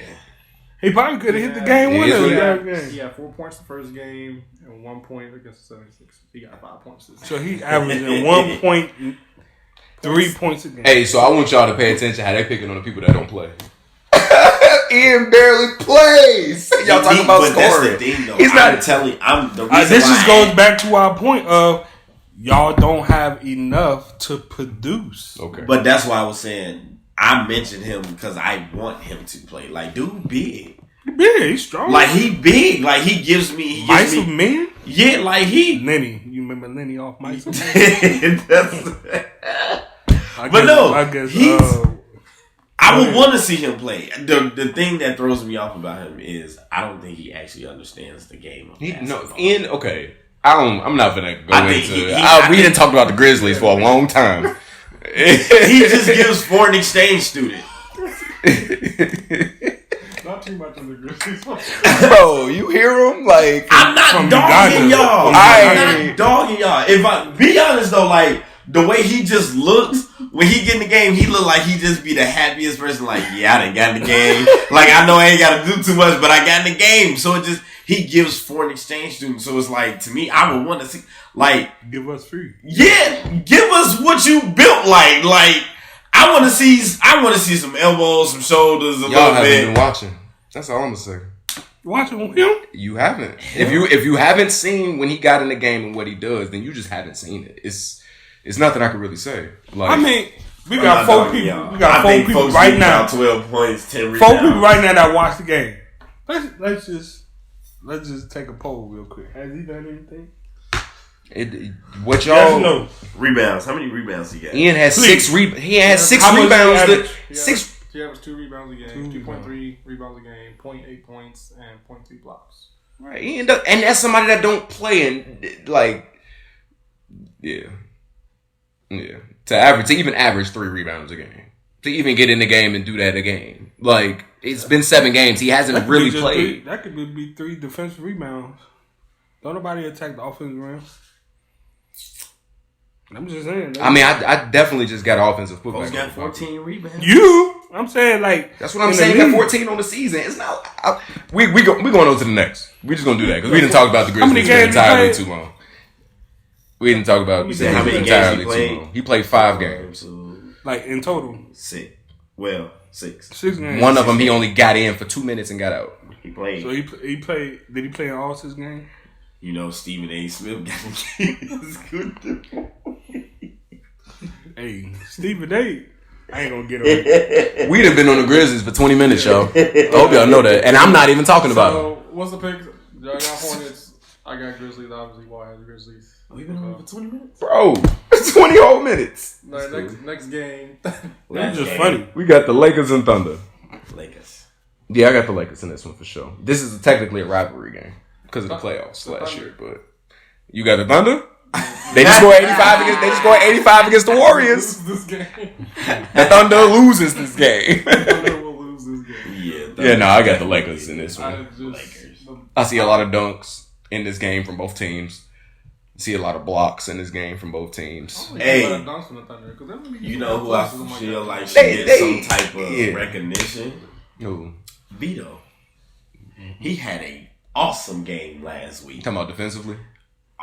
He probably could have hit the Yeah. game It is winner. what in it that is. game. He had 4 points the first game and 1 point against the 76. He got 5 points this So he averaging 1.3 points a game. Hey, so I want y'all to pay attention how they picking on the people that don't play. Ian barely plays. Y'all talking about But that's scoring. the thing, though. He's not. I'm telling. I'm the reason This why just goes back to our point of y'all don't have enough to produce. Okay. But that's why I was saying I mentioned him because I want him to play. Like, dude, big. Yeah, he's strong. Like he big. Like he gives me. Mice of Men? Yeah, like he. Lenny. You remember Lenny off Mice of Men? That's- But no, I guess he's- I would Yeah. want to see him play. The thing that throws me off about him is I don't think he actually understands the game of basketball. Ian. Okay. I'm not gonna go I think into. he- we didn't talk about the Grizzlies for a long time. He just gives foreign exchange student. Not too much on the Grizzlies. Bro, you hear him? Like, I'm not From dogging Uganda. y'all. I'm not dogging y'all. If I be honest though, like the way he just looks when he get in the game, he look like he just be the happiest person. Like, yeah, I done got in the game. Like, I know I ain't got to do too much, but I got in the game. So it just he gives foreign exchange students. So it's like to me, I would want to see like Give us free. yeah, give us what you built like. Like I want to see some elbows, some shoulders, a y'all little haven't bit. been watching. That's all I'm gonna say. Watching him. You haven't. If you haven't seen when he got in the game and what he does, then you just haven't seen it. It's nothing I can really say. Like, I mean, we I'm got not four dogging people. y'all. We got I four think people folks right beat now. y'all 12 points, 10 rebounds. Four people right now that watch the game. Let's just take a poll real quick. Has he done anything? what Yes y'all? or no? Rebounds. How many rebounds he got? Ian has Please. He has six How much rebounds. he average? He averaged 2 rebounds a game, 2 2.3 rebounds a game, 0.8 points, and 0.3 blocks. Right, and that's somebody that don't play and like, yeah. To even average 3 rebounds a game, to even get in the game and do that a game, like it's been 7 games. He hasn't That could really be just played. That could be 3 defensive rebounds. Don't nobody attack the offensive rim. I'm just saying. I mean, I definitely just got offensive Folks putback. got 14 rebounds. I'm saying like That's what I'm in the saying. Got league. 14 on the season. It's not. We going on to the next. We just gonna do that because we didn't talk about the How many Grizzlies games he entirely played? too long. We didn't talk about the said how many Grizzlies games he entirely played? too long. He played 5 games. So, Like in total, 6. Well, 6. 6 games. One of them he only got in for 2 minutes and got out. He played. So he played. Did he play in all 6 games? You know, Stephen A. Smith got his good. Hey, Stephen A. I ain't gonna get him. We'd have been on the Grizzlies for 20 minutes, y'all. I hope y'all know that. And I'm not even talking about them. So, what's the pick? I got Hornets. I got Grizzlies. Obviously, why I has Grizzlies. We've been on for 20 minutes. Bro, 20 whole minutes. Next game. That's just funny. We got the Lakers and Thunder. Lakers. Yeah, I got the Lakers in this one for sure. This is technically a rivalry game because of the playoffs last year, but you got the Thunder? They just scored 85 against the Warriors. This game. The Thunder loses this game. Thunder will lose this game. Yeah. Yeah, no, I got the Lakers in this I one. just, Lakers. I see a lot of dunks in this game from both teams. See a lot of blocks in this game from both teams. Hey, you know who I feel like should get some type of recognition? Who? Vito. He had a awesome game last week. Talking about defensively?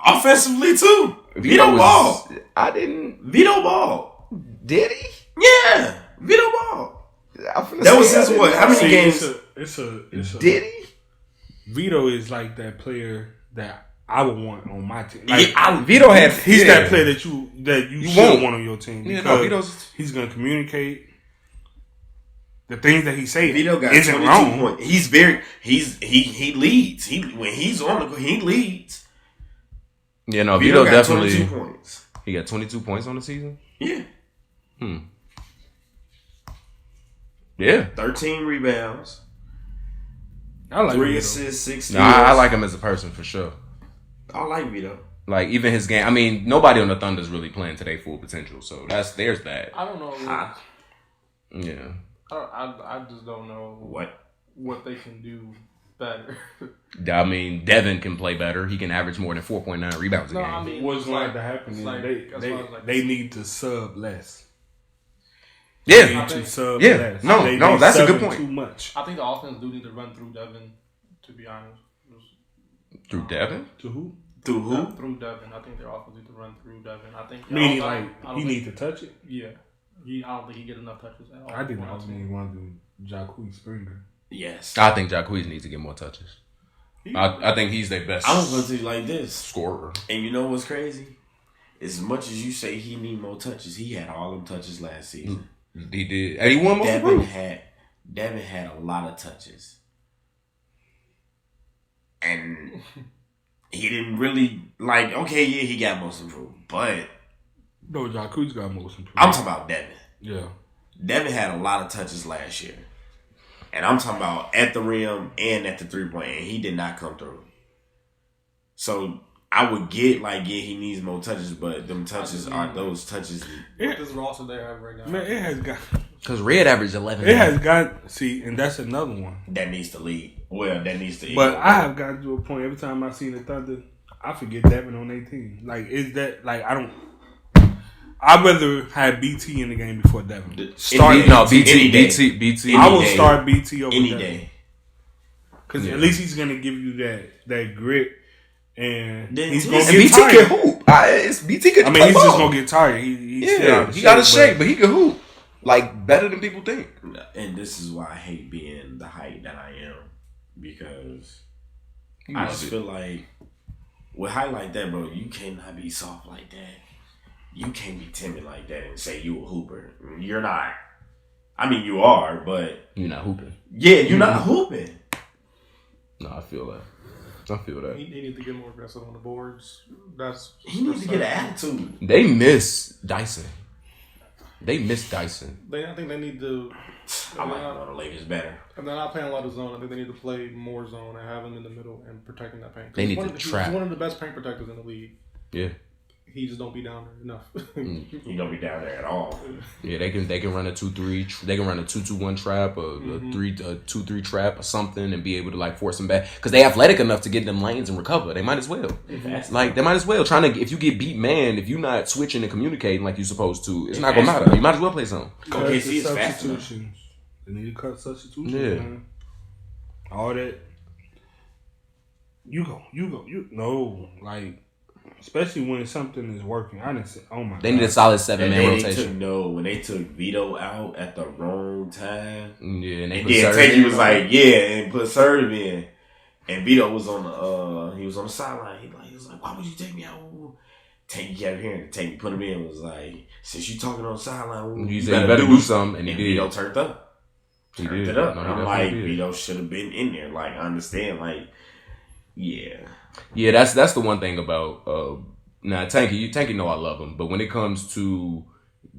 Offensively too. Vito ball. I didn't. Vito ball. Did he? Yeah. Vito ball. That That was his what? How many games? It's a Did he? Vito is like that player that I would want on my team. Like, Vito had. he's that player that you should won't want on your team. Yeah, Because no, Vito's. he's gonna communicate. The things that he's saying Vito got isn't 22 wrong. points. He leads. When he's on the he leads. Yeah, no, Vito Vito got definitely. 22 points. He got 22 points on the season. Yeah. Yeah. 13 rebounds. I like 3 Vito. assists, 6 No, steals. I like him as a person for sure. I like Vito. Like even his game. I mean, nobody on the Thunder's really playing to their full potential. So there's that. I don't know. Yeah. I just don't know what they can do better. I mean, Devin can play better. He can average more than 4.9 rebounds a game. I mean, What's it's going like- to happen it's is like- as far as, like, they need to sub less. Yeah. They need to sub Yeah. less. No, They that's a good subbing point. Too much. I think the offense do need to run through Devin. To be honest, Through Devin? To who? Through who? Through Devin, I think their offense need to run through Devin. I think Meaning, I like, don't he think- need to touch it? Yeah, I don't think he get enough touches at all. I didn't ultimately want to do Jacque Springer. Yes. I think Jacquees needs to get more touches. I think he's their best I'm going to tell you like this. scorer. And you know what's crazy? As much as you say he need more touches, he had all them touches last season. He did. And he won most of the group. Devin had a lot of touches. And he didn't really, like, okay, yeah, he got most improved. But No, Jacque got most improved. I'm talking about Devin. Yeah. Devin had a lot of touches last year. And I'm talking about at the rim and at the 3-point. And he did not come through. So I would get, like, yeah, he needs more touches. But them touches are those touches. What this roster they have right now? Man, it has got. Because Red averaged 11. It has got and that's another one. That needs to lead. Well, that needs to. But I have gotten to a point every time I see the Thunder, I forget Devin on their team. Like, is that like I don't? I'd rather have BT in the game before Devin. BT. I will start BT over any Devin. day. Because at least he's gonna give you that grit, and Then he's and gonna get BT tired. can hoop. BT can. I mean, he's just gonna get tired. He's still out of he got a shape, shape, but he can hoop like better than people think. And this is why I hate being the height that I am, because You I love just it. feel like with height like that, bro, you cannot be soft like that. You can't be timid like that and say you a hooper. You're not. I mean, you are, but You're not hooping. yeah, you're not hooping. No, I feel that. He needs to get more aggressive on the boards. He needs to get an attitude. They miss Dyson. I think they need to. I like the Lakers better. And they're not playing a lot of zone. I think they need to play more zone and have him in the middle and protecting that paint. They need to He's trap. one of the best paint protectors in the league. Yeah. He just don't be down there enough. He don't be down there at all. Yeah, they can run a 2-3. They can run a 2-2-1 trap, a 2-3 trap or something, and be able to like force them back because they athletic enough to get them lanes and recover. They might as well. Like they might as well. If you get beat, man, if you're not switching and communicating like you're supposed to, it's not gonna matter. You might as well play some. OKC is fast enough. substitutions. They need to cut substitutions. Yeah. Man. All that. You go. No, like. Especially when something is working. I didn't say, oh my God. They need a solid 7-man rotation. When they took Vito out at the wrong time. Yeah, and they And put then Serge Tanky in. was like, and put Serve in. And Vito was on the sideline. He was like, why would you take me out? Tanky kept hearing it. Tanky put him in, was like, since you talking on the sideline, You said you better do something, and he did. Vito turned up. He Turned did. it up. No, he And I'm definitely like, did. Vito should have been in there. Like, I understand. Like, yeah. Yeah, that's the one thing about now Tanky know I love him, but when it comes to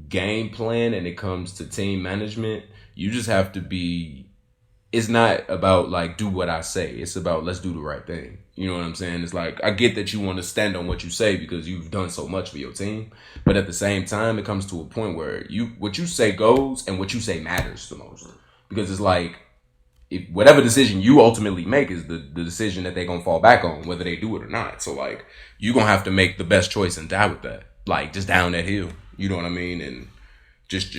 game plan and it comes to team management, you just have to be. It's not about like do what I say. It's about let's do the right thing. You know what I'm saying? It's like I get that you want to stand on what you say because you've done so much for your team, but at the same time, it comes to a point where what you say goes and what you say matters the most because it's like. If whatever decision you ultimately make is the decision that they're gonna fall back on, whether they do it or not. So like you're gonna have to make the best choice and die with that. Like just down that hill. You know what I mean? And just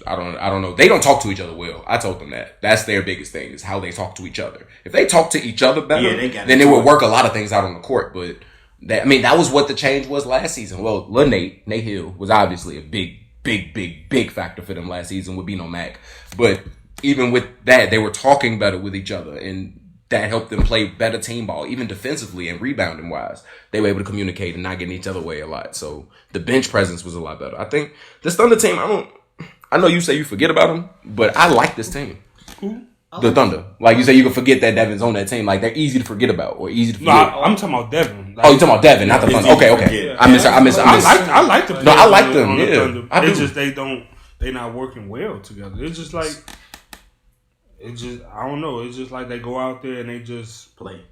I don't know. They don't talk to each other well. I told them that. That's their biggest thing, is how they talk to each other. If they talk to each other better, then it would work a lot of things out on the court. But that was what the change was last season. Well, Lil Nate Hill was obviously a big factor for them last season with Bino Mac. But even with that, they were talking better with each other, and that helped them play better team ball, even defensively and rebounding wise. They were able to communicate and not get in each other way a lot. So the bench presence was a lot better. I think this Thunder team, I know you say you forget about them, but I like this team. Who? The Thunder. Like you say, you can forget that Devin's on that team. Like they're easy to forget about or easy to forget. No, I'm talking about Devin. Like, Oh, you talking about Devin, not the Thunder. Okay. Yeah. I miss. I like the. No, I like players them, on the yeah. Thunder. I It's do. just they not working well together. It's just like, I don't know. It's just like they go out there and they just Play.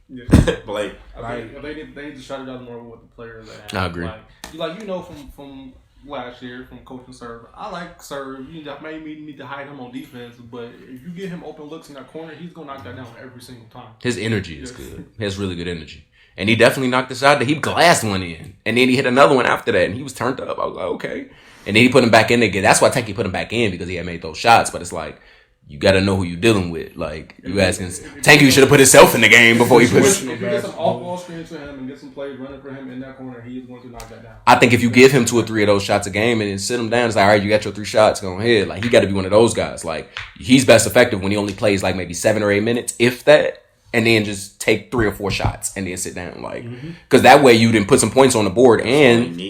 Yeah. Play. I think they need to shut it out more with the players they have. I agree. Like you know from last year from coaching Serve. I like Serve. You maybe need to hide him on defense, but if you get him open looks in that corner, he's gonna knock that down every single time. His energy is good. He has really good energy. And he definitely knocked the shot that he glassed one in. And then he hit another one after that. And he was turned up. I was like, okay. And then he put him back in again. That's why Tanky put him back in, because he had made those shots. But it's like, you got to know who you're dealing with. Like, you asking, Tanky should have put himself in the game before he put If you get some off-ball screens to him and get some plays running for him in that corner, he is going to knock that down. I think if you give him 2 or 3 of those shots a game and then sit him down, it's like, all right, you got your 3 shots, go ahead. Like, he got to be one of those guys. Like, he's best effective when he only plays like maybe 7 or 8 minutes, if that, and then just take 3 or 4 shots and then sit down. Like, because that way you didn't put some points on the board and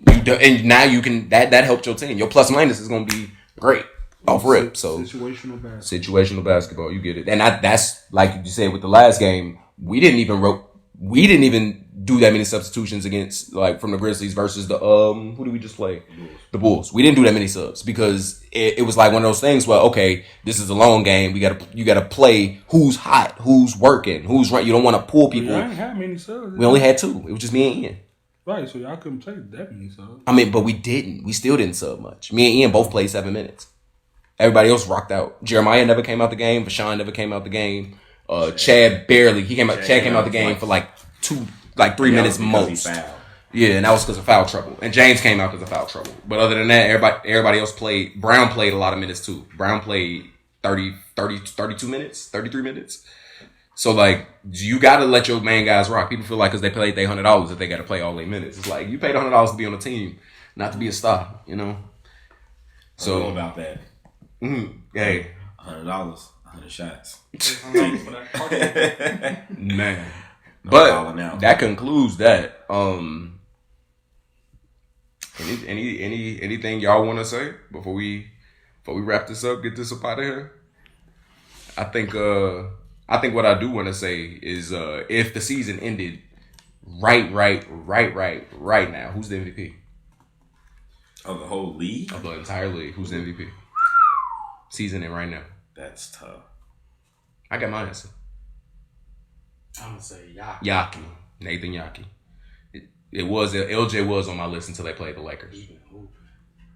and now you can, that helped your team. Your plus minus is going to be great off rip. So situational basketball, you get it. And that's like you said with the last game, we didn't even do that many substitutions against, like, from the Grizzlies versus the who did we just play? The Bulls. We didn't do that many subs because it was like one of those things where, okay, this is a long game. You gotta play who's hot, who's working, who's right. You don't want to pull people. I ain't had many subs. We only had 2. It was just me and Ian. Right, so y'all couldn't play that many subs. I mean, but we still didn't sub much. Me and Ian both played 7 minutes. Everybody else rocked out. Jeremiah never came out the game. Vashawn never came out the game. Chad barely. Chad came out the game for like 3 minutes most. Yeah, and that was because of foul trouble. And James came out because of foul trouble. But other than that, everybody else played. Brown played a lot of minutes too. Brown played 32 minutes, 33 minutes. So, like, you got to let your main guys rock. People feel like because they paid their $100 that they got to play all 8 minutes. It's like, you paid $100 to be on the team, not to be a star, you know? So, I know about that. Hey. $100, 100 shots. Man. But that concludes that. Anything y'all want to say before we wrap this up, get this up out of here? I think what I do want to say is if the season ended right now, who's the MVP? Of the whole league? Of the entire league. Who's the MVP? Season in right now. That's tough. I got my answer. I'm going to say Yaki. Yaki. Nathan Yaki. LJ was on my list until they played the Lakers.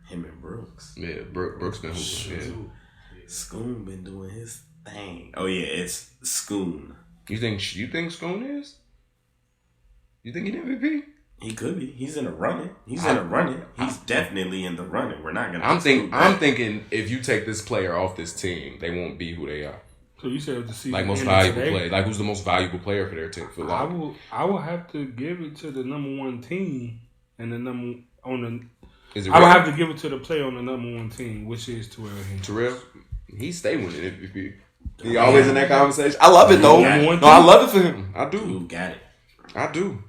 Him and Brooks. Yeah, Brooks been hooping. Yeah. Scoon been doing his thing. Oh yeah, it's Scoon. You think Scoon is? You think he's MVP? He could be. He's in the running. He's definitely in the running. We're not gonna. I'm thinking if you take this player off this team, they won't be who they are. So you said the season like most valuable player. Like who's the most valuable player for their team? For like, I will have to give it to the number one team and the number on the. Is it I would have to give it to the player on the number one team, which is Terrell Henry. Terrell, he stay winning MVP. He always in that conversation. I love it though. No, I love it for him. I do. Dude got it. I do.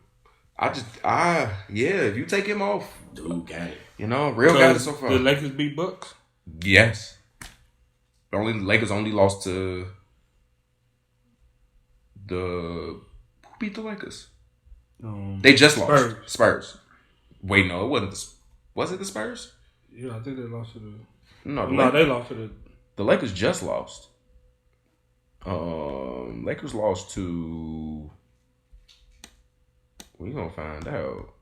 If you take him off, dude got it. You know, real got it so far. The Lakers beat Bucks. Yes. Lakers only lost to who beat the Lakers? They just lost. Spurs. Wait, no, it wasn't. Was it the Spurs? Yeah, I think they lost to the. No, they lost to the. The Lakers just lost. Lakers lost to. We gonna find out.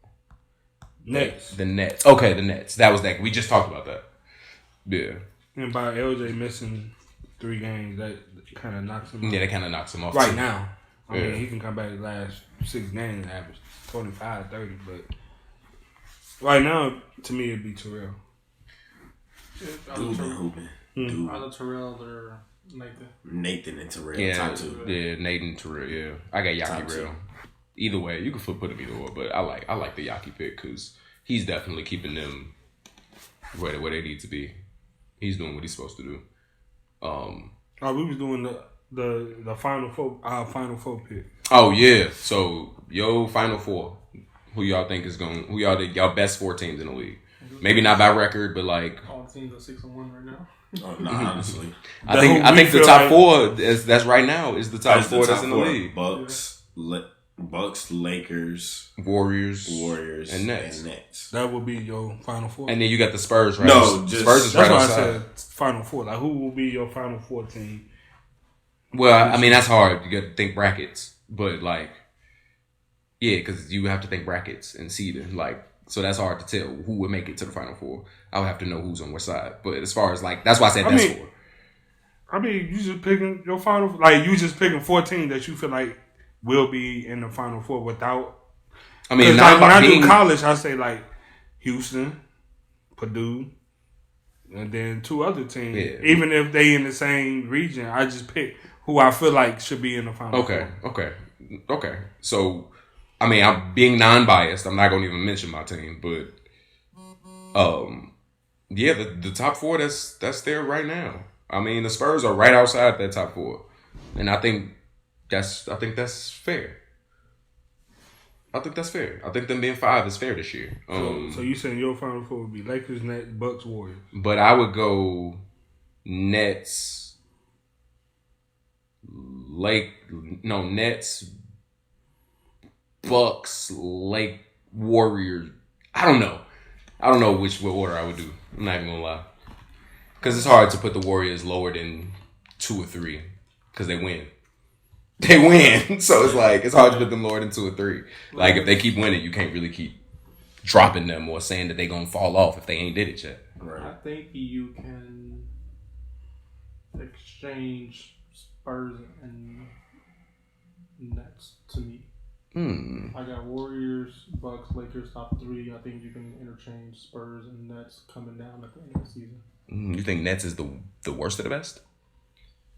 Nets. The Nets. Okay, the Nets. That was that. We just talked about that. Yeah. And by LJ missing 3 games, that kind of knocks him off. Yeah, that kind of knocks him off. Right now. I mean, he can come back the last 6 games and average 25, 30, but right now, to me, it'd be Terrell. Dude been hooping. Either Terrell or Nathan. Nathan and Terrell, yeah, top 2. Yeah, Nathan Terrell, yeah. I got Yaki real. Either way, you can put him either way, but I like the Yaki pick because he's definitely keeping them where they need to be. He's doing what he's supposed to do. We was doing the final four pick. Oh yeah, so final four. Who y'all think is going? Who y'all best 4 teams in the league? Maybe not by record, but like all teams are 6-1 right now. Oh, no, honestly, I think the top 4 that's right now is the top 4 that's in the league. Bucks, Lakers, Warriors, and Nets. That would be your final 4. And then you got the Spurs, right? No, Spurs is that's right why outside. I said final 4. Like, who will be your final 4 team? Well, I mean that's hard. You got to think brackets, but like, yeah, because you have to think brackets and seeding. Like, so that's hard to tell who would make it to the final 4. I would have to know who's on what side. But as far as like, that's why I said best 4. I mean, you just picking your final. Like, you just picking 4 teams that you feel like will be in the final 4 without. I mean, like when I do college, I say like Houston, Purdue, and then 2 other teams. Yeah. Even if they in the same region, I just pick who I feel like should be in the final 4. Okay. So, I mean, I'm being non-biased. I'm not gonna even mention my team, but yeah, the top 4 that's there right now. I mean, the Spurs are right outside that top 4, and I think that's fair. I think them being 5 is fair this year. So you saying your final 4 would be Lakers, Nets, Bucks, Warriors? But I would go Nets, Nets, Bucks, Warriors. I don't know what order I would do. I'm not even gonna lie, because it's hard to put the Warriors lower than 2 or 3 because they win. They win, so it's like it's hard to put them lower than 2 or 3. Like if they keep winning, you can't really keep dropping them or saying that they gonna fall off if they ain't did it yet. Right. I think you can exchange Spurs and Nets to me. I got Warriors, Bucks, Lakers top 3. I think you can interchange Spurs and Nets coming down at the end of the season. You think Nets is the worst of the best?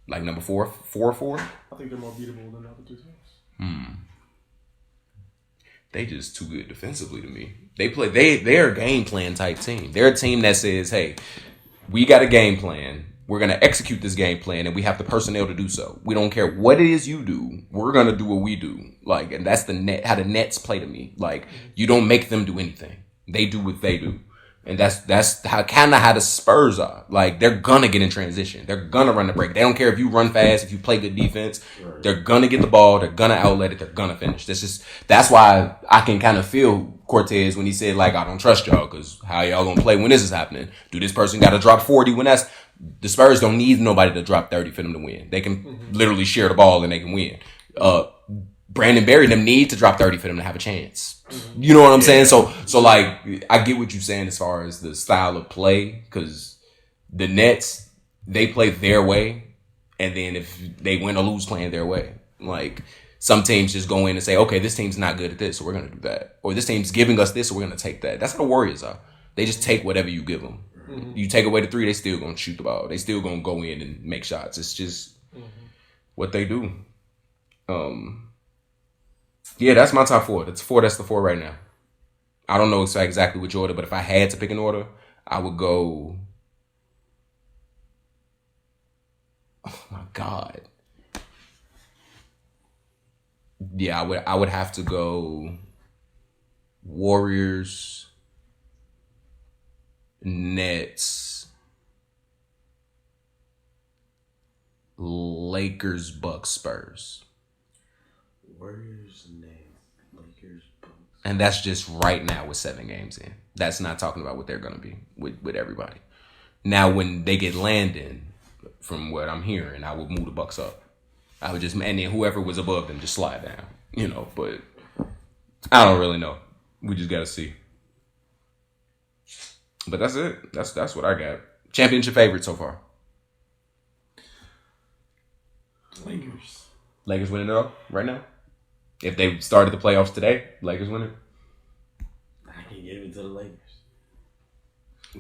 Like number 4? I think they're more beatable than the other two teams. They just too good defensively to me. They're a game plan type team. They're a team that says, hey, we got a game plan. We're going to execute this game plan, and we have the personnel to do so. We don't care what it is you do. We're going to do what we do. Like, and that's how the Nets play to me. Like, you don't make them do anything. They do what they do. And that's how the Spurs are. Like, they're going to get in transition. They're going to run the break. They don't care if you run fast, if you play good defense. Right. They're going to get the ball. They're going to outlet it. They're going to finish. That's why I can kind of feel Cortez when he said, like, I don't trust y'all because how y'all going to play when this is happening? Do this person got to drop 40 when that's... The Spurs don't need nobody to drop 30 for them to win. They can literally share the ball and they can win. Brandon Berry them need to drop 30 for them to have a chance. You know what I'm saying? So like, I get what you're saying as far as the style of play, because the Nets, they play their way, and then if they win or lose playing their way. Like, some teams just go in and say, okay, this team's not good at this, so we're going to do that. Or this team's giving us this, so we're going to take that. That's how the Warriors are. They just take whatever you give them. You take away the 3, they still going to shoot the ball. They still going to go in and make shots. It's just what they do. Yeah, that's my top 4. That's the 4 right now. I don't know exactly which order, but if I had to pick an order, I would go... Oh, my God. Yeah, I would have to go Warriors, Nets, Lakers, Bucks, Spurs. Warriors, Nets, Lakers, Bucks. And that's just right now with 7 games in. That's not talking about what they're going to be with everybody. Now, when they get Landon, from what I'm hearing, I would move the Bucks up. I would just, and then whoever was above them just slide down, but I don't really know. We just got to see. But that's it. That's what I got. Championship favorite so far. Lakers winning it all right now. If they started the playoffs today, Lakers winning. I can give it to the Lakers.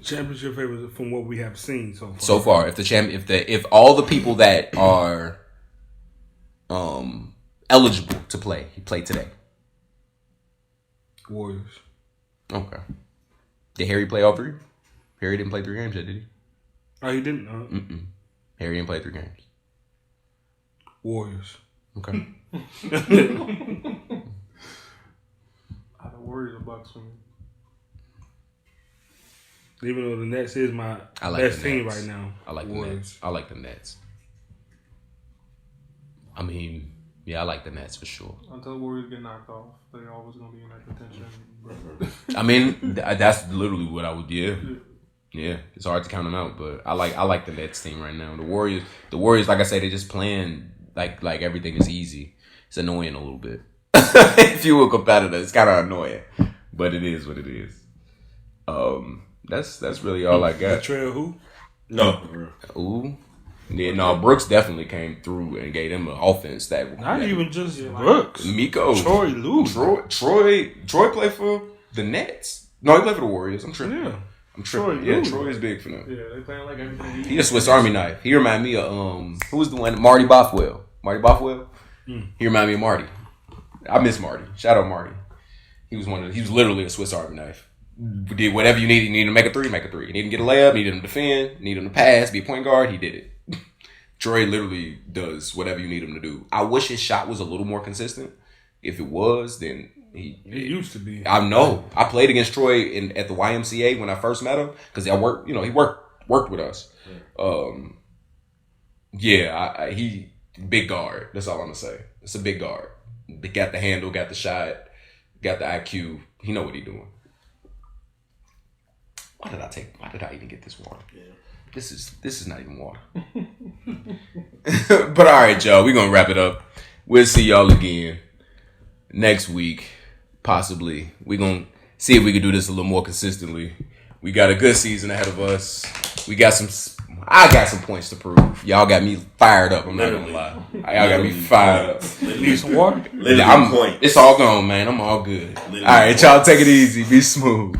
Championship favorite from what we have seen so far. So far, if all the people that are eligible to play today. Warriors. Okay. Did Harry play all 3? Harry didn't play 3 games yet, did he? Oh, he didn't? Harry didn't play 3 games. Warriors. Okay. The Warriors or Bucks for me. Even though the Nets is my best team right now. I like the Nets. I like the Nets. I mean, yeah, I like the Nets for sure. Until the Warriors get knocked off, they always going to be in that contention. I mean, that's literally what I would. Yeah, it's hard to count them out, but I like the Nets team right now. The Warriors, like I say, they just playing like everything is easy. It's annoying a little bit. If you were a competitor, it's kind of annoying, but it is what it is. That's really all I got. Trail who? No. Ooh. Yeah, no, Brooks definitely came through and gave them an offense that... Not even just Brooks. Miko. Troy Lue. Troy played for the Nets. No, he played for the Warriors. I'm tripping. Yeah. I'm tripping. Yeah, Troy is big for them. Yeah, they playing like everything. He a Swiss Army knife. He remind me of, who was the one? Marty Bothwell. Marty Bothwell? He remind me of Marty. I miss Marty. Shout out Marty. He was literally a Swiss Army knife. Did whatever you need. You need him to make a 3, make a 3. You need him to get a layup, need him to defend, need him to pass, be a point guard. He did it. Troy literally does whatever you need him to do. I wish his shot was a little more consistent. If it was, then he used to be. I know. I played against Troy at the YMCA when I first met him because I worked. He worked with us. He big guard. That's all I'm gonna say. It's a big guard. Got the handle, got the shot, got the IQ. He know what he doing. Why did I even get this water? Yeah. This is not even water. But all right, y'all. We're gonna wrap it up. We'll see y'all again next week. Possibly. We're gonna see if we can do this a little more consistently. We got a good season ahead of us. We got some I got some points to prove. Y'all got me fired up. I'm not gonna lie. Y'all got me fired up. Need some water? Literally It's all gone, man. I'm all good. All right, y'all take it easy. Be smooth.